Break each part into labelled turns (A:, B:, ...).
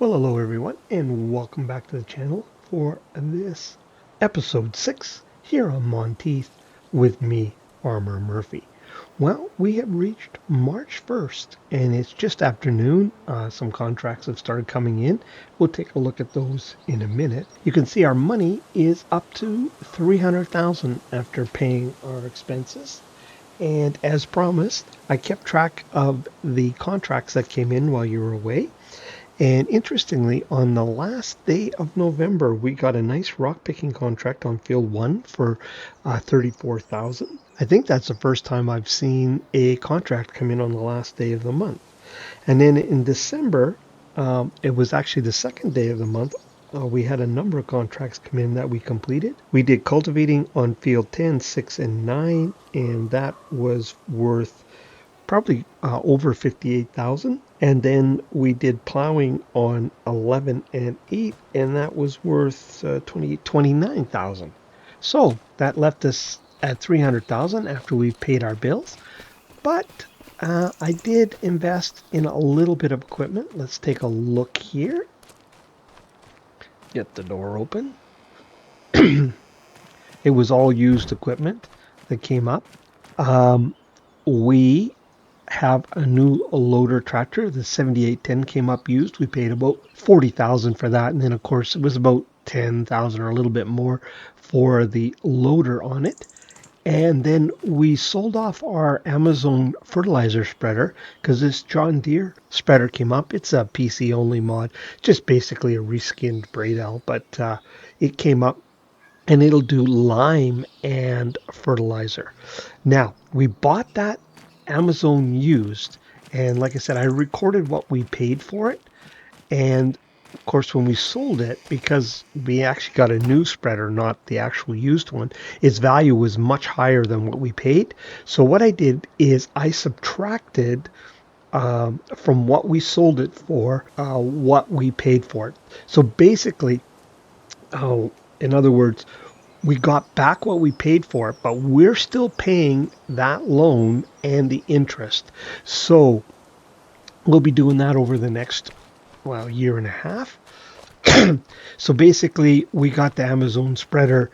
A: Well, hello everyone, and welcome back to the channel for this episode 6 here on Monteith with me, Farmer Murphy. Well, we have reached March 1st, and it's just afternoon. Some contracts have started coming in. We'll take a look at those in a minute. You can see our money is up to $300,000 after paying our expenses. And as promised, I kept track of the contracts that came in while you were away. And interestingly, on the last day of November, we got a nice rock picking contract on field 1 for $34,000. I think that's the first time I've seen a contract come in on the last day of the month. And then in December, it was actually the second day of the month. We had a number of contracts come in that we completed. We did cultivating on field 10, 6, and 9, and that was worth probably over 58,000. And then we did plowing on 11 and 8, and that was worth 29,000. So that left us at 300,000 after we paid our bills. But I did invest in a little bit of equipment. Let's take a look here. Get the door open. It was all used equipment that came up. We have a new loader tractor. The 7810 came up used. We paid about 40,000 for that, and then of course it was about 10,000 or a little bit more for the loader on it. And then we sold off our Amazon fertilizer spreader because this John Deere spreader came up. It's a PC only mod, just basically a reskinned Braidel, but it came up and it'll do lime and fertilizer. Now, we bought that Amazon used, and like I said, I recorded what we paid for it. And of course, when we sold it, because we actually got a new spreader, not the actual used one, its value was much higher than what we paid. So what I did is I subtracted from what we sold it for what we paid for it. So basically, in other words, we got back what we paid for it, but we're still paying that loan and the interest. So we'll be doing that over the next, year and a half. So basically, we got the Amazon spreader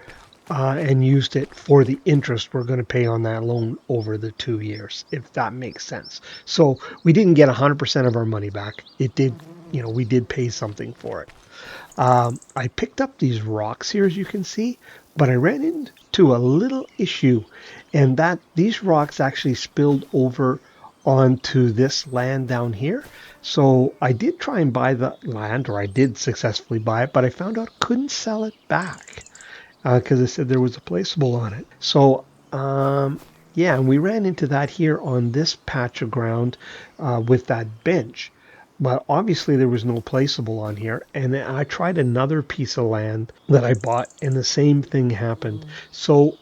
A: and used it for the interest we're going to pay on that loan over the 2 years, if that makes sense. So we didn't get 100% of our money back. It did, we did pay something for it. I picked up these rocks here, as you can see, but I ran into a little issue, and that these rocks actually spilled over onto this land down here. So I did try and buy the land, or I did successfully buy it, but I found out I couldn't sell it back because it said there was a placeable on it. So yeah, and we ran into that here on this patch of ground with that bench. But obviously there was no placeable on here. And then I tried another piece of land that I bought, and the same thing happened. So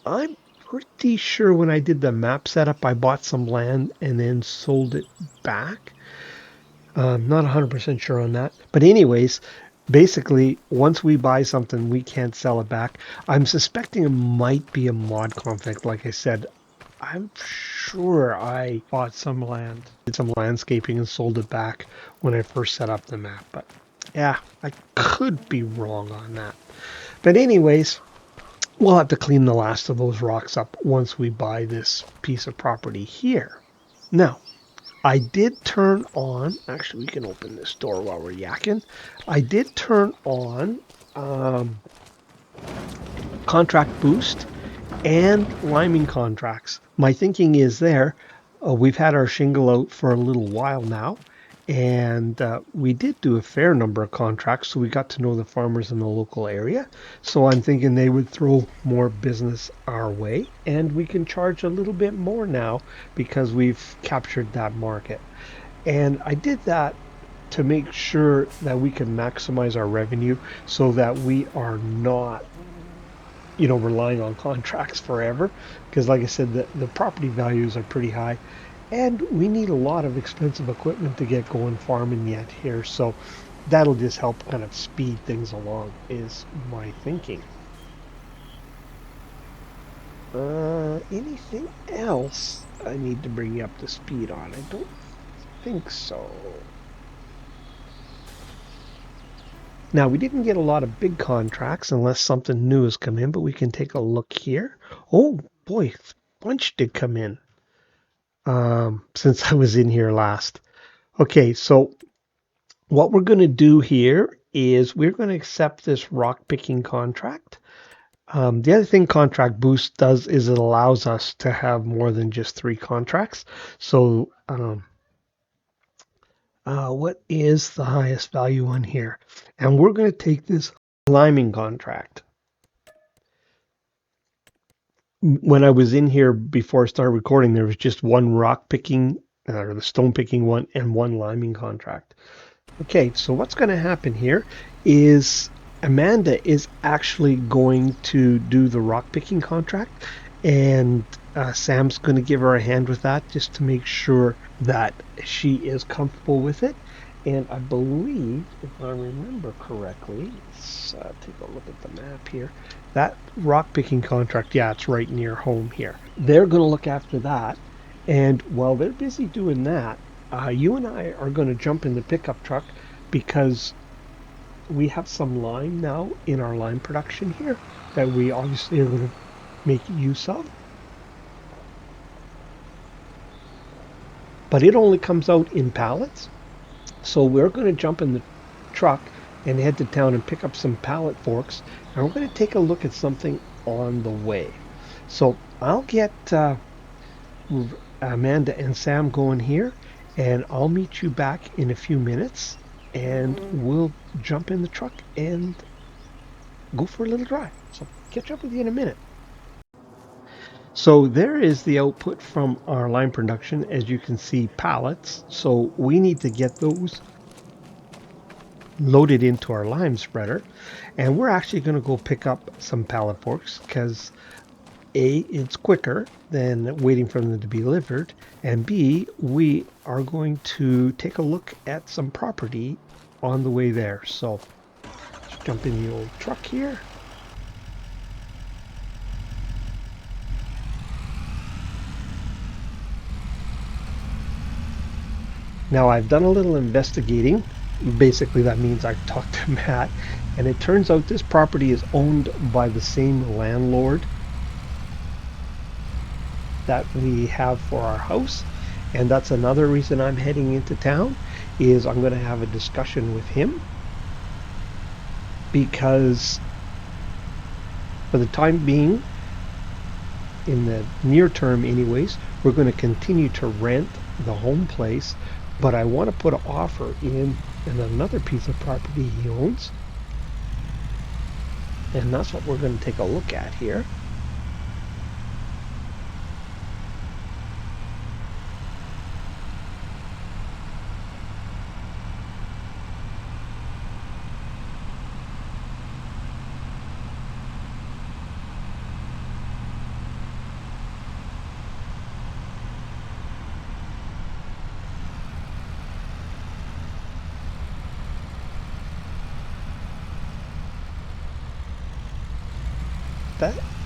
A: I'm pretty sure when I did the map setup, I bought some land and then sold it back. I'm not 100% sure on that. But anyways, basically, once we buy something, we can't sell it back. I'm suspecting it might be a mod conflict. Like I said, I'm sure I bought some land, did some landscaping, and sold it back when I first set up the map. But yeah, I could be wrong on that. But anyways, we'll have to clean the last of those rocks up once we buy this piece of property here. Now, I did turn on, actually we can open this door while we're yakking. I did turn on contract boost and liming contracts. My thinking is there, we've had our shingle out for a little while now, and we did do a fair number of contracts, so we got to know the farmers in the local area. So I'm thinking they would throw more business our way, and we can charge a little bit more now because we've captured that market. And I did that to make sure that we can maximize our revenue so that we are not relying on contracts forever, because like I said, the property values are pretty high, and we need a lot of expensive equipment to get going farming yet here. So that'll just help kind of speed things along, is my thinking. Anything else I need to bring you up to speed on? I don't think so. Now, we didn't get a lot of big contracts unless something new has come in, but we can take a look here. Oh boy, a bunch did come in since I was in here last. Okay, so what we're going to do here is we're going to accept this rock picking contract. The other thing Contract Boost does is it allows us to have more than just 3 contracts. So what is the highest value on here? And we're going to take this liming contract. When I was in here before I started recording, there was just one rock picking or the stone picking one and one liming contract. Okay, so what's going to happen here is Amanda is actually going to do the rock picking contract, and Sam's going to give her a hand with that just to make sure that she is comfortable with it. And I believe, if I remember correctly, let's take a look at the map here. That rock picking contract, yeah, it's right near home here. They're going to look after that. And while they're busy doing that, you and I are going to jump in the pickup truck because we have some lime now in our lime production here that we obviously are going to make use of. But it only comes out in pallets. So we're going to jump in the truck and head to town and pick up some pallet forks. And we're going to take a look at something on the way. So I'll get Amanda and Sam going here, and I'll meet you back in a few minutes, and we'll jump in the truck and go for a little drive. So catch up with you in a minute. So there is the output from our lime production. As you can see, pallets. So we need to get those loaded into our lime spreader, and we're actually going to go pick up some pallet forks because A, it's quicker than waiting for them to be delivered, and B, we are going to take a look at some property on the way there. So let's jump in the old truck here. Now I've done a little investigating. Basically that means I've talked to Matt, and it turns out this property is owned by the same landlord that we have for our house, and that's another reason I'm heading into town, is I'm going to have a discussion with him, because for the time being, in the near term anyways, we're going to continue to rent the home place, but I want to put an offer in another piece of property he owns, and that's what we're going to take a look at here.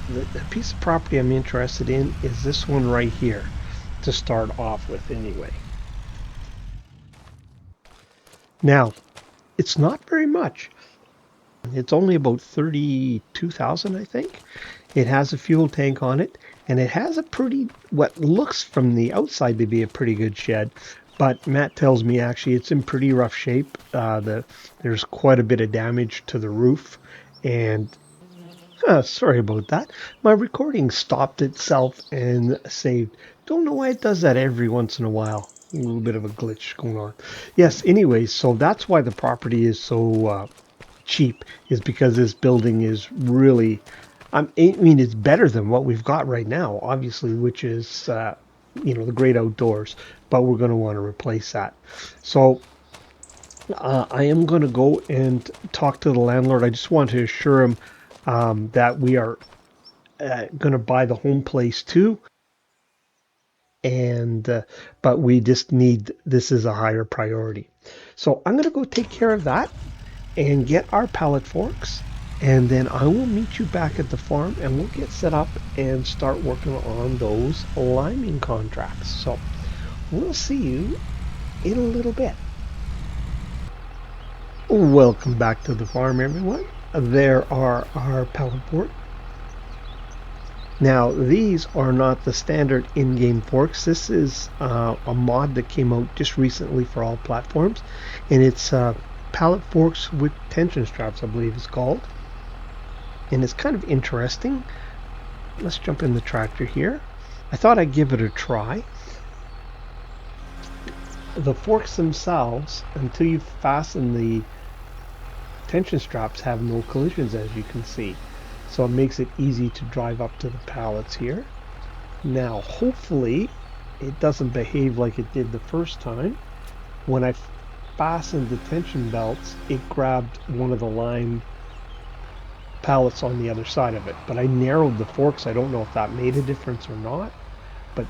A: The piece of property I'm interested in is this one right here, to start off with anyway. Now, it's not very much. It's only about 32,000, I think. It has a fuel tank on it, and it has a pretty, what looks from the outside to be a pretty good shed, but Matt tells me actually it's in pretty rough shape. There's quite a bit of damage to the roof, and sorry about that. My recording stopped itself and saved. Don't know why it does that every once in a while. A little bit of a glitch going on. Yes, anyways, so that's why the property is so cheap, is because this building is really, I mean, it's better than what we've got right now, obviously, which is, the great outdoors, but we're going to want to replace that. So I am going to go and talk to the landlord. I just want to assure him that we are going to buy the home place too, and but we just need, this is a higher priority. So I'm going to go take care of that and get our pallet forks, and then I will meet you back at the farm, and we'll get set up and start working on those liming contracts. So we'll see you in a little bit. Welcome back to the farm, everyone. There are our pallet forks. Now, these are not the standard in-game forks. This is a mod that came out just recently for all platforms, and it's pallet forks with tension straps, I believe it's called. And it's kind of interesting. Let's jump in the tractor here. I thought I'd give it a try. The forks themselves, until you fasten the tension straps, have no collisions, as you can see. So it makes it easy to drive up to the pallets here. Now, hopefully, it doesn't behave like it did the first time. When I fastened the tension belts, it grabbed one of the lime pallets on the other side of it. But I narrowed the forks. I don't know if that made a difference or not. But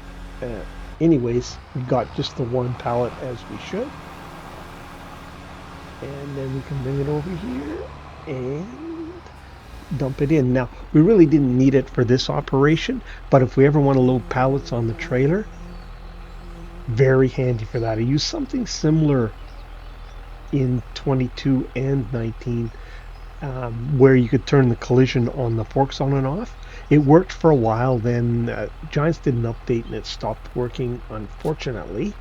A: anyways, we got just the one pallet as we should. And then we can bring it over here and dump it in. Now, we really didn't need it for this operation, but if we ever want to load pallets on the trailer, very handy for that. I used something similar in 22 and 19, where you could turn the collision on the forks on and off. It worked for a while, then Giants did an update and it stopped working, unfortunately,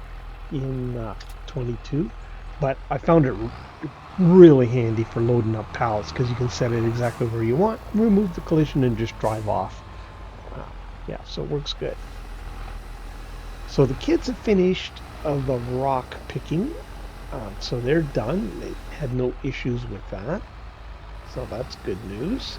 A: in 22. But I found it really handy for loading up pallets because you can set it exactly where you want, remove the collision, and just drive off. Yeah, so it works good. So the kids have finished the rock picking, so they're done. They had no issues with that, so that's good news.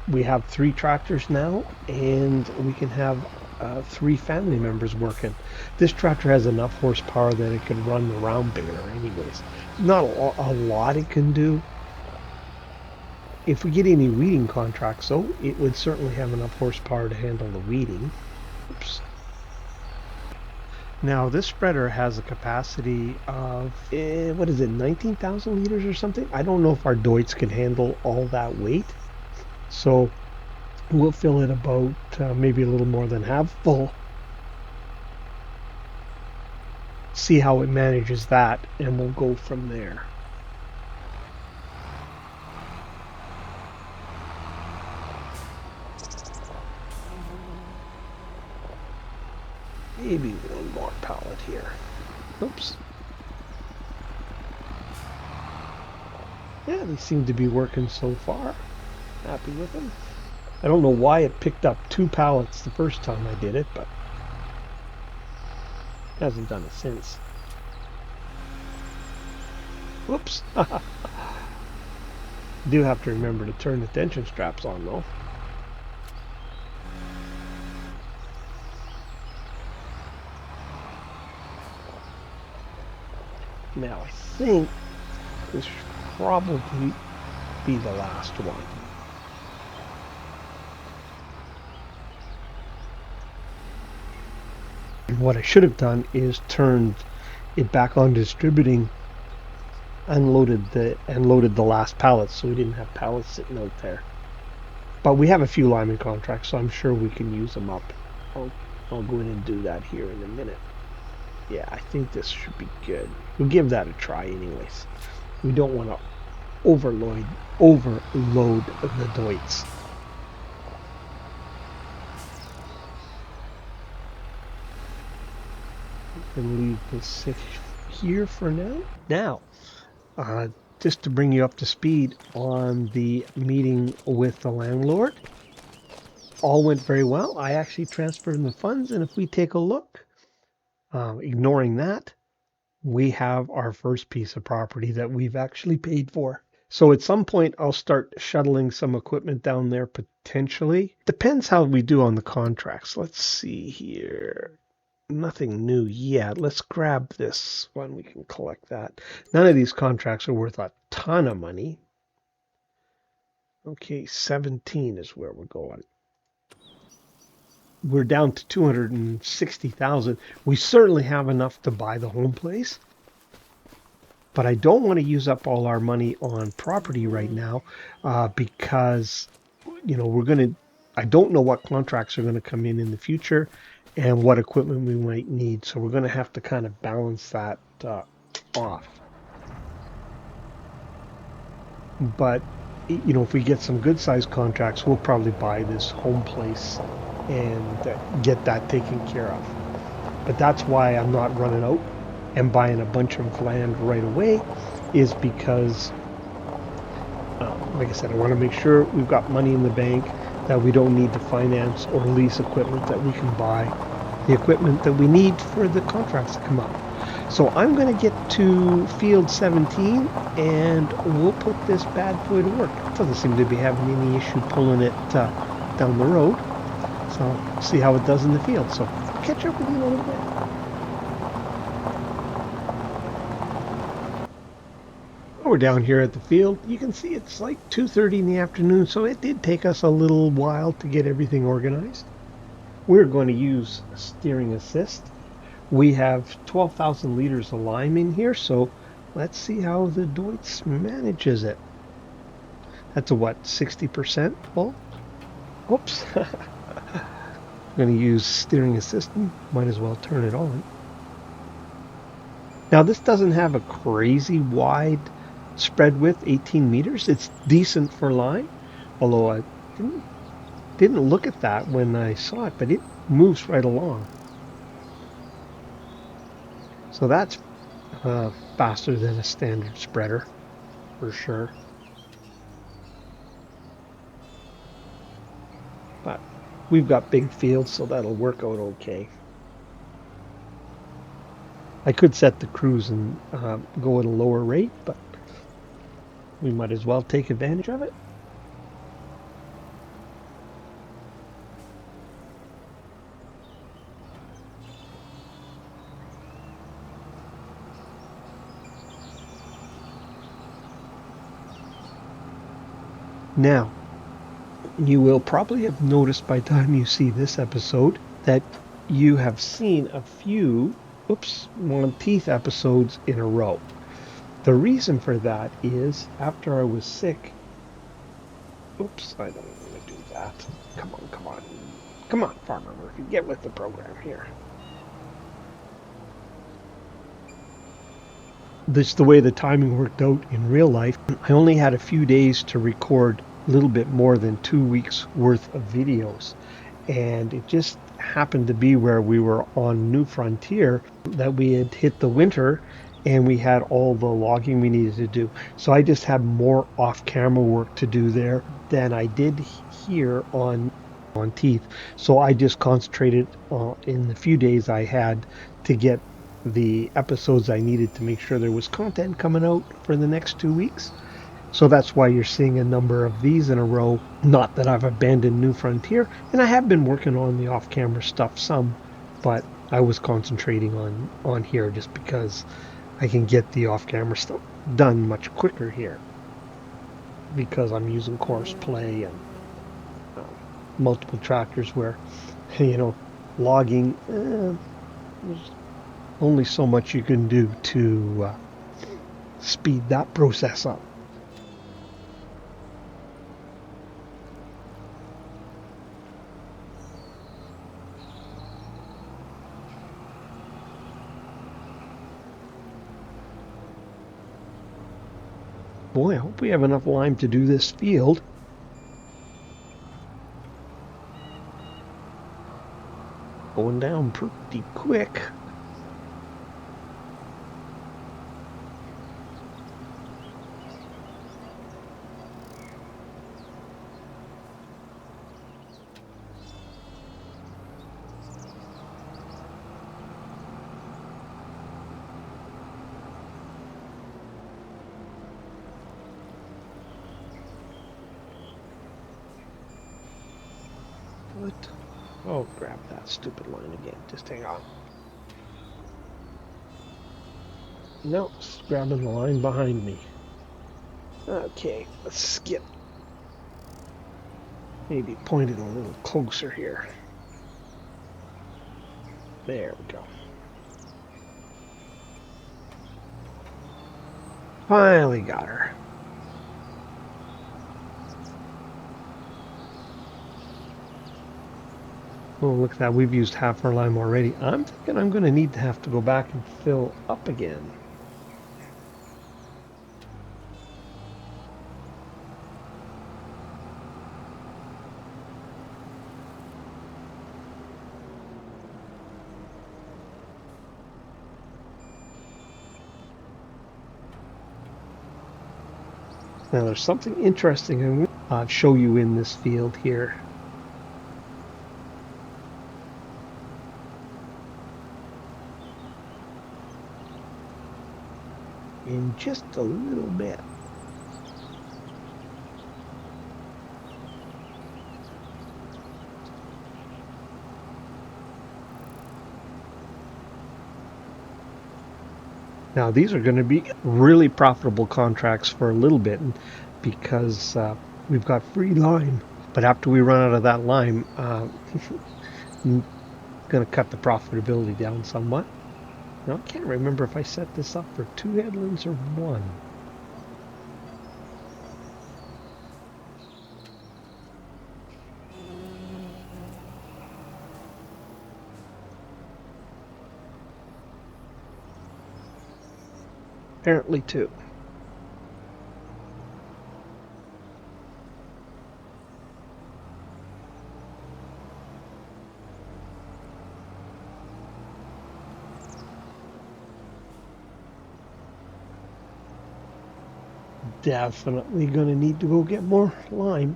A: We have 3 tractors now, and we can have 3 family members working. This tractor has enough horsepower that it can run the round baler anyways. Not a lot it can do. If we get any weeding contracts, though, it would certainly have enough horsepower to handle the weeding. Oops. Now, this spreader has a capacity of, what is it, 19,000 liters or something? I don't know if our Deutz can handle all that weight. So we'll fill it about maybe a little more than half full. See how it manages that, and we'll go from there. Maybe one more pallet here. Oops. Yeah, they seem to be working so far. Happy with them. I don't know why it picked up 2 pallets the first time I did it, but hasn't done it since. Whoops. Do have to remember to turn the tension straps on though. Now I think this should probably be the last one. What I should have done is turned it back on distributing, unloaded the last pallets, so we didn't have pallets sitting out there. But we have a few lineman contracts, so I'm sure we can use them up. I'll go in and do that here in a minute. Yeah, I think this should be good. We'll give that a try anyways. We don't want to overload the Deutz. And leave this here for now. Now, just to bring you up to speed on the meeting with the landlord, all went very well. I actually transferred the funds, and if we take a look, ignoring that, we have our first piece of property that we've actually paid for. So at some point, I'll start shuttling some equipment down there potentially. Depends how we do on the contracts. Let's see here. Nothing new yet. Let's grab this one. We can collect that. None of these contracts are worth a ton of money. Okay, 17 is where we're going. We're down to 260,000. We certainly have enough to buy the home place. But I don't want to use up all our money on property right now because, we're going to, I don't know what contracts are going to come in the future. and what equipment we might need. So we're going to have to kind of balance that off. But if we get some good sized contracts, we'll probably buy this home place and get that taken care of. But that's why I'm not running out and buying a bunch of land right away, is because, like I said, I want to make sure we've got money in the bank, that we don't need to finance or lease equipment, that we can buy the equipment that we need for the contracts to come up. So I'm going to get to field 17 and we'll put this bad boy to work. It doesn't seem to be having any issue pulling it down the road. So see how it does in the field. So I'll catch up with you in a little bit. We're down here at the field. You can see it's like 2:30 in the afternoon, so it did take us a little while to get everything organized. We're going to use steering assist. We have 12,000 liters of lime in here, so let's see how the Deutz manages it. That's a what, 60% full? Oops. I'm going to use steering assist. Might as well turn it on. Now this doesn't have a crazy wide spread width, 18 meters. It's decent for lime, although I didn't look at that when I saw it, but it moves right along. So that's faster than a standard spreader, for sure. But we've got big fields, so that'll work out okay. I could set the cruise and go at a lower rate, but we might as well take advantage of it. Now, you will probably have noticed by the time you see this episode that you have seen a few Monteith episodes in a row. The reason for that is after I was sick. Oops, I don't want to do that. Come on, come on. Come on, Farmer Murphy, get with the program here. This is the way the timing worked out in real life. I only had a few days to record a little bit more than 2 weeks worth of videos. And it just happened to be where we were on New Frontier that we had hit the winter and we had all the logging we needed to do. So I just had more off-camera work to do there than I did here on Monteith. So I just concentrated in the few days I had to get the episodes I needed to make sure there was content coming out for the next 2 weeks. So that's why you're seeing a number of these in a row. Not that I've abandoned New Frontier, and I have been working on the off-camera stuff some, but I was concentrating on here just because I can get the off-camera stuff done much quicker here because I'm using course play and multiple tractors where, logging, there's only so much you can do to speed that process up. Boy, I hope we have enough lime to do this field. Going down pretty quick. What? Oh, grab that stupid line again. Just hang on. No, it's grabbing the line behind me. Okay, let's skip. Maybe point it a little closer here. There we go. Finally got her. Oh, look at that. We've used half our lime already. I'm thinking I'm going to need to have to go back and fill up again. Now, there's something interesting I'm going to show you in this field here. In just a little bit. Now, these are going to be really profitable contracts for a little bit because we've got free lime. But after we run out of that lime, I'm going to cut the profitability down somewhat. Now, I can't remember if I set this up for 2 headlands or 1. Apparently 2. Definitely going to need to go get more lime.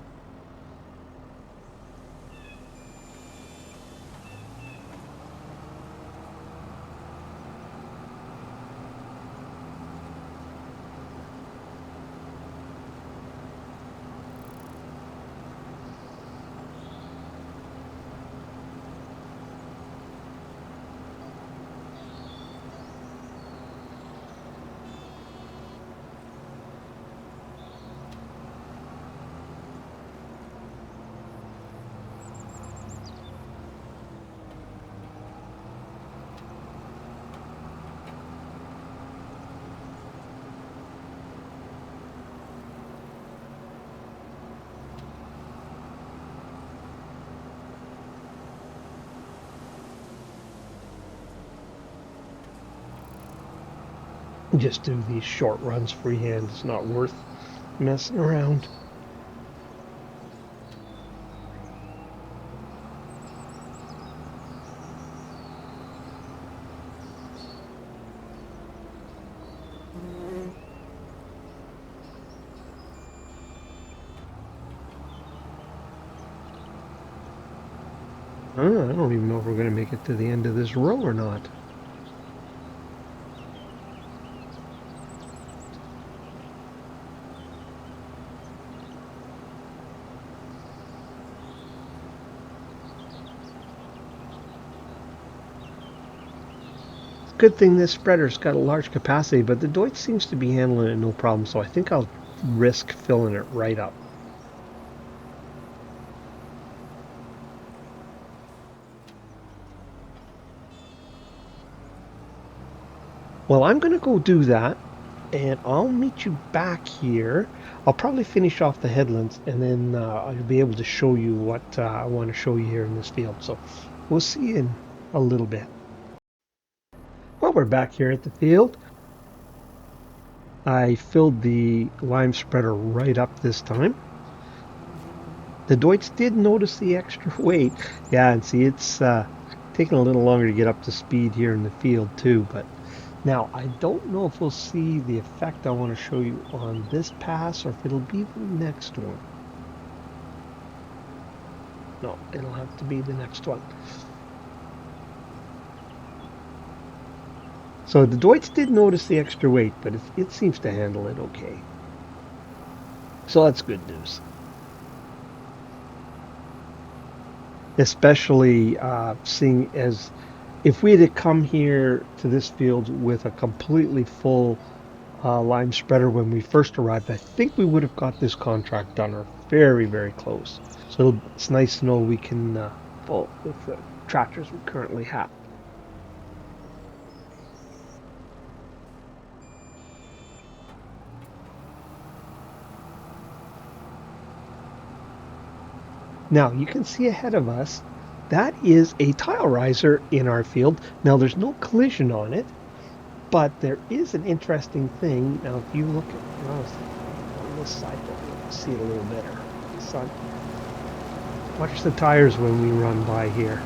A: Just do these short runs freehand. It's not worth messing around. I don't even know if we're going to make it to the end of this row or not. Good thing this spreader's got a large capacity, but the Deutsch seems to be handling it no problem, so I think I'll risk filling it right up. Well, I'm going to go do that, and I'll meet you back here. I'll probably finish off the headlands, and then I'll be able to show you what I want to show you here in this field. So we'll see you in a little bit. Well, we're back here at the field. I filled the lime spreader right up this time. The Deutsch did notice the extra weight. Yeah, and see, it's taking a little longer to get up to speed here in the field too. But now I don't know if we'll see the effect I want to show you on this pass or if it'll be the next one. No, it'll have to be the next one. So the Deutsch did notice the extra weight, but it seems to handle it okay. So that's good news. Especially seeing as if we had come here to this field with a completely full lime spreader when we first arrived, I think we would have got this contract done or very, very close. So it's nice to know we can pull with the tractors we currently have. Now you can see ahead of us that is a tile riser in our field. Now there's no collision on it, but there is an interesting thing. Now if you look at on this side, you'll see it a little better. Sun. Watch the tires when we run by here.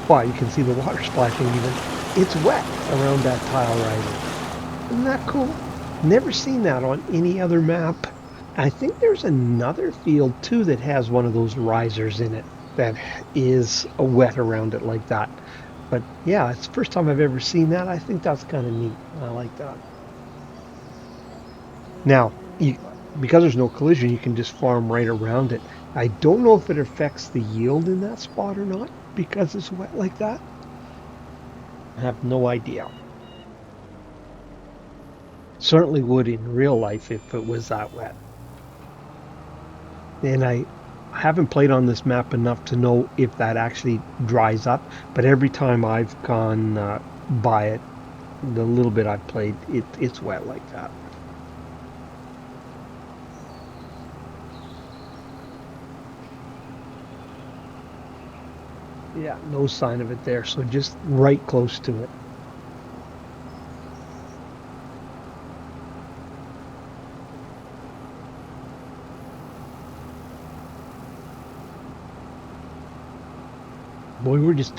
A: Wow, you can see the water splashing even. It's wet around that tile riser. Isn't that cool? Never seen that on any other map. I think there's another field too that has one of those risers in it that is wet around it like that. But yeah, it's the first time I've ever seen that. I think that's kind of neat. I like that. Now, because there's no collision, you can just farm right around it. I don't know if it affects the yield in that spot or not because it's wet like that. I have no idea. Certainly would in real life if it was that wet. And I haven't played on this map enough to know if that actually dries up, but every time I've gone by it, the little bit I've played, it's wet like that. Yeah, no sign of it there, so just right close to it. Boy, we're just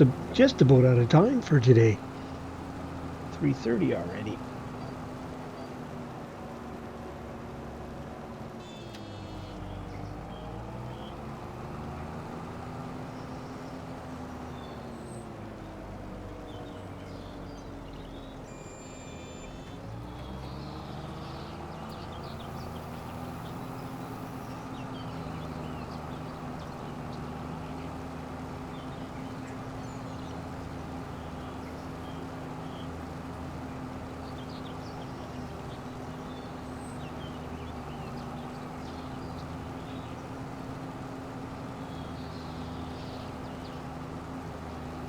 A: about out of time for today. 3:30 already.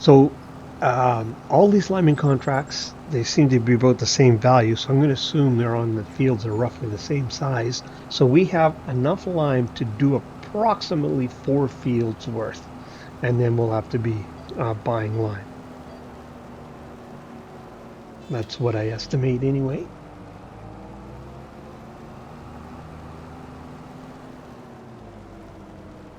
A: So all these liming contracts, they seem to be about the same value. So I'm going to assume they're on the fields are roughly the same size. So we have enough lime to do approximately 4 fields worth, and then we'll have to be buying lime. That's what I estimate anyway.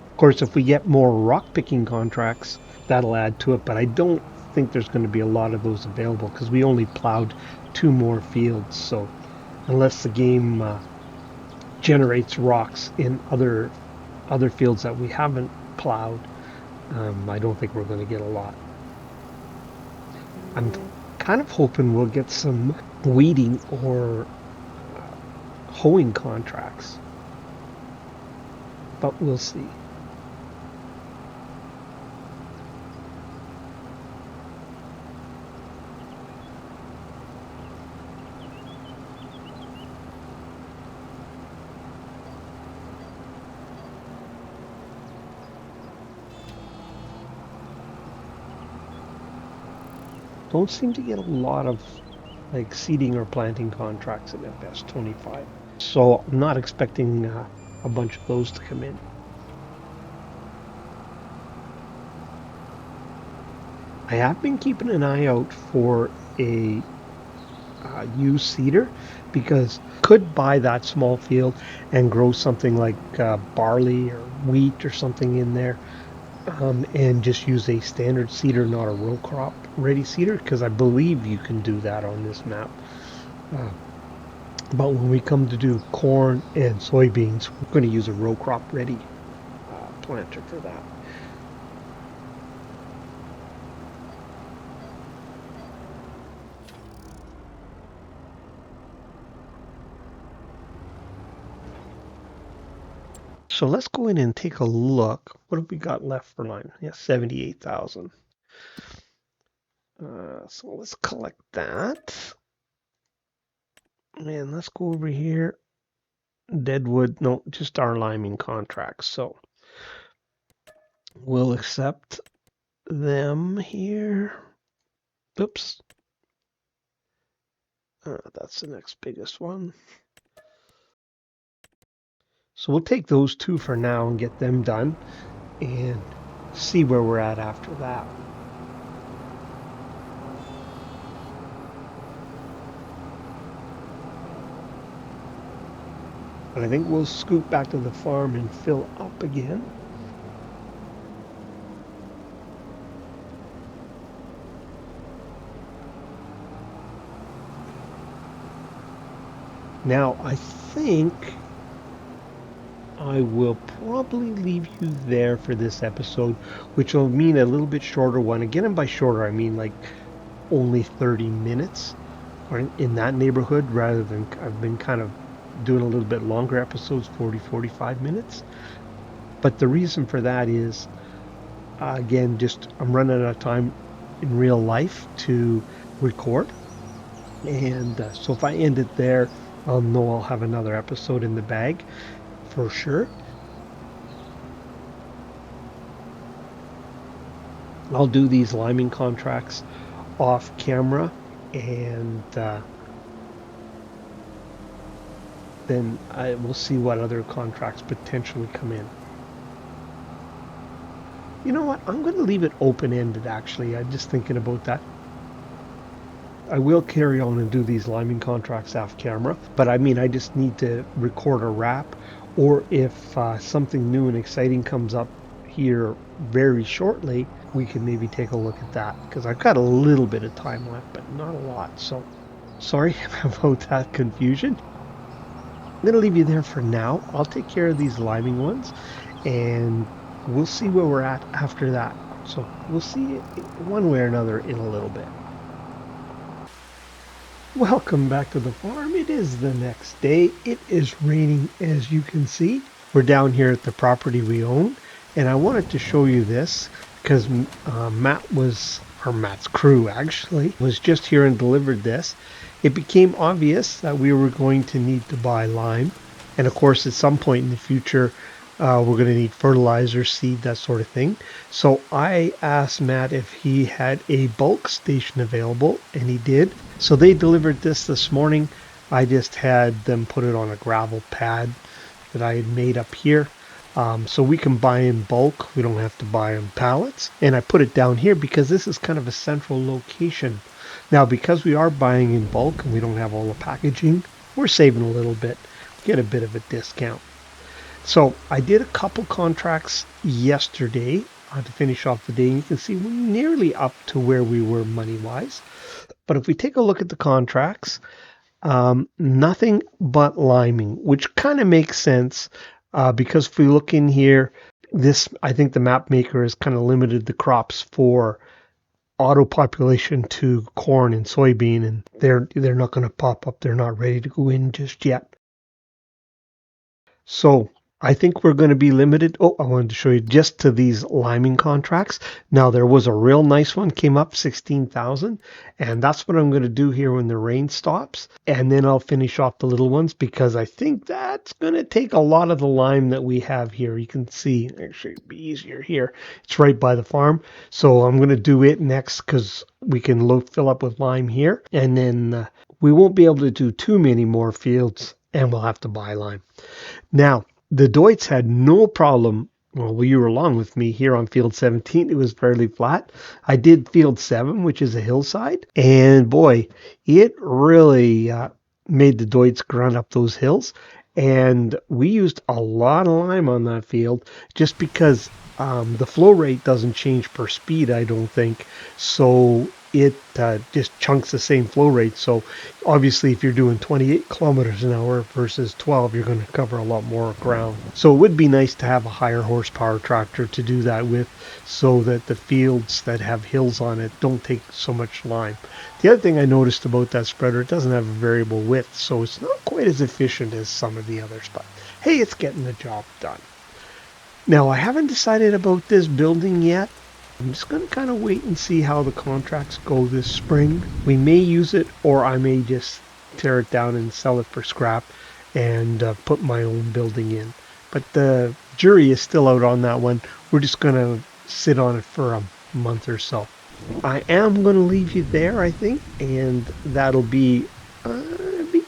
A: Of course, if we get more rock picking contracts, that'll add to it, but I don't think there's going to be a lot of those available because we only plowed 2 more fields. So unless the game generates rocks in other fields that we haven't plowed, I don't think we're going to get a lot. I'm kind of hoping we'll get some weeding or hoeing contracts, but we'll see. Don't seem to get a lot of like seeding or planting contracts in FS25. So I'm not expecting a bunch of those to come in. I have been keeping an eye out for a used seeder because could buy that small field and grow something like barley or wheat or something in there, and just use a standard seeder, not a row crop ready seeder, because I believe you can do that on this map. But when we come to do corn and soybeans, we're going to use a row crop ready planter for that. So let's go in and take a look. What have we got left for lime? Yeah, 78,000. So let's collect that. And let's go over here. Deadwood, no, just our liming contracts. So we'll accept them here. Oops. That's the next biggest one. So we'll take those two for now and get them done. And see where we're at after that. But I think we'll scoot back to the farm and fill up again. Now, I think I will probably leave you there for this episode, which will mean a little bit shorter one. Again, and by shorter, I mean like only 30 minutes or in that neighborhood, rather than I've been kind of doing a little bit longer episodes, 40, 45 minutes. But the reason for that is, again, just I'm running out of time in real life to record. And so if I end it there, I'll know I'll have another episode in the bag for sure. I'll do these liming contracts off camera, and then I will see what other contracts potentially come in. You know what? I'm going to leave it open-ended, actually. I'm just thinking about that. I will carry on and do these liming contracts off camera, but I mean, I just need to record a wrap, or if something new and exciting comes up here very shortly, we can maybe take a look at that, because I've got a little bit of time left, but not a lot. So sorry about that confusion. I'm going to leave you there for now. I'll take care of these liming ones, and we'll see where we're at after that. So we'll see one way or another in a little bit. Welcome back to the farm. It is the next day. It is raining, as you can see. We're down here at the property we own, and I wanted to show you this because Matt's crew actually was just here and delivered this. It became obvious that we were going to need to buy lime, and of course at some point in the future we're going to need fertilizer, seed, that sort of thing. So I asked Matt if he had a bulk station available, and he did. So they delivered this morning. I just had them put it on a gravel pad that I had made up here. So we can buy in bulk. We don't have to buy in pallets. And I put it down here because this is kind of a central location. Now, because we are buying in bulk and we don't have all the packaging, we're saving a little bit. Get a bit of a discount. So I did a couple contracts yesterday to finish off the day. And you can see we're nearly up to where we were money-wise. But if we take a look at the contracts, nothing but liming, which kind of makes sense because if we look in here, I think the map maker has kind of limited the crops for auto population to corn and soybean, and they're not going to pop up. They're not ready to go in just yet. So I think we're going to be limited. Oh, I wanted to show you just to these liming contracts. Now, there was a real nice one, came up 16,000, and that's what I'm going to do here when the rain stops. And then I'll finish off the little ones because I think that's going to take a lot of the lime that we have here. You can see, actually, it'd be easier here. It's right by the farm. So I'm going to do it next because we can fill up with lime here. And then we won't be able to do too many more fields, and we'll have to buy lime. Now, the Deutz had no problem. Well, you were along with me here on field 17. It was fairly flat. I did field 7, which is a hillside. And boy, it really made the Deutz grunt up those hills. And we used a lot of lime on that field just because the flow rate doesn't change per speed, I don't think. So it just chunks the same flow rate. So obviously if you're doing 28 kilometers an hour versus 12, you're going to cover a lot more ground. So it would be nice to have a higher horsepower tractor to do that with, so that the fields that have hills on it don't take so much lime. The other thing I noticed about that spreader, it doesn't have a variable width, so it's not quite as efficient as some of the others, but hey, it's getting the job done. Now, I haven't decided about this building yet. I'm just going to kind of wait and see how the contracts go this spring. We may use it, or I may just tear it down and sell it for scrap and put my own building in. But the jury is still out on that one. We're just going to sit on it for a month or so. I am going to leave you there, I think, and that'll be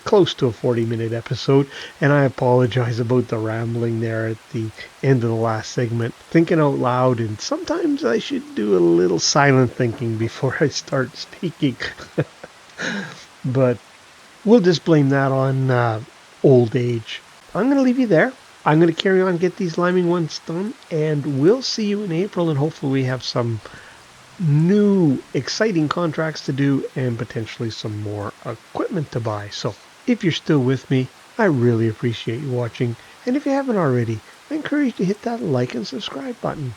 A: close to a 40-minute episode, and I apologize about the rambling there at the end of the last segment. Thinking out loud, and sometimes I should do a little silent thinking before I start speaking. But we'll just blame that on old age. I'm going to leave you there. I'm going to carry on, get these liming ones done, and we'll see you in April, and hopefully we have some new exciting contracts to do and potentially some more equipment to buy. So if you're still with me, I really appreciate you watching. And if you haven't already, I encourage you to hit that like and subscribe button.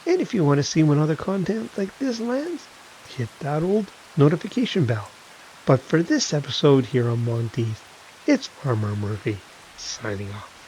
A: And if you want to see when other content like this lands, hit that old notification bell. But for this episode here on Monteith, it's Farmer Murphy signing off.